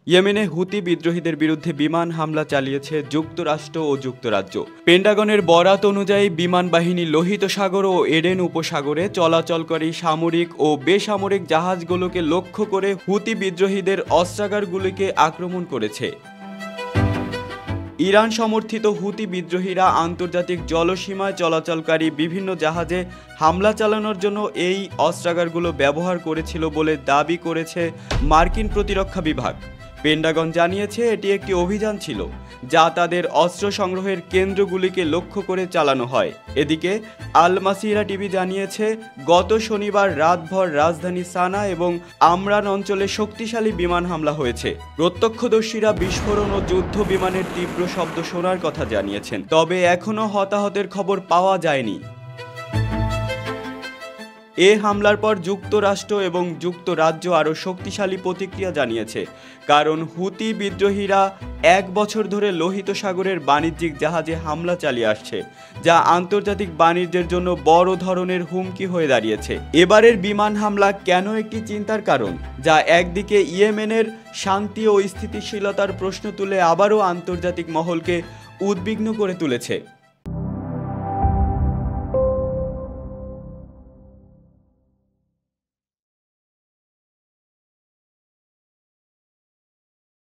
ইয়েমেনে হুতি বিদ্রোহীদের বিরুদ্ধে বিমান হামলা চালিয়েছে যুক্তরাষ্ট্র ও যুক্তরাজ্য। পেন্টাগনের বরাত অনুযায়ী বিমান বাহিনী লোহিত সাগর ও এডেন উপসাগরে চলাচলকারী সামরিক ও বেসামরিক জাহাজগুলোকে লক্ষ্য করে হুতি বিদ্রোহীদের অস্ত্রাগারগুলিকে আক্রমণ করেছে। ইরান সমর্থিত হুতি বিদ্রোহীরা আন্তর্জাতিক জলসীমায় চলাচলকারী বিভিন্ন জাহাজে হামলা চালানোর জন্য এই অস্ত্রাগারগুলো ব্যবহার করেছিল বলে দাবি করেছে মার্কিন প্রতিরক্ষা বিভাগ। পেন্টাগন জানিয়েছে এটি একটি অভিযান ছিল যা তাদের অস্ত্র সংগ্রহের কেন্দ্রগুলিকে লক্ষ্য করে চালানো হয়। এদিকে আল মাসিরা টিভি জানিয়েছে গত শনিবার রাতভর রাজধানী সানা এবং আমরান অঞ্চলে শক্তিশালী বিমান হামলা হয়েছে। প্রত্যক্ষদর্শীরা বিস্ফোরণ ও যুদ্ধ বিমানের তীব্র শব্দ শোনার কথা জানিয়েছেন, তবে এখনও হতাহতের খবর পাওয়া যায়নি। এ হামলার পর যুক্তরাষ্ট্র এবং যুক্তরাজ্য আরও শক্তিশালী প্রতিক্রিয়া জানিয়েছে, কারণ হুতি বিদ্রোহীরা 1 বছর ধরে লোহিত সাগরের বাণিজ্যিক জাহাজে হামলা চালিয়ে আসছে, যা আন্তর্জাতিক বাণিজ্যের জন্য বড় ধরনের হুমকি হয়ে দাঁড়িয়েছে। এবারের বিমান হামলা কেন একটি চিন্তার কারণ, যা একদিকে ইয়েমেনের শান্তি ও স্থিতিশীলতার প্রশ্ন তুলে আবারও আন্তর্জাতিক মহলকে উদ্বিগ্ন করে তুলেছে।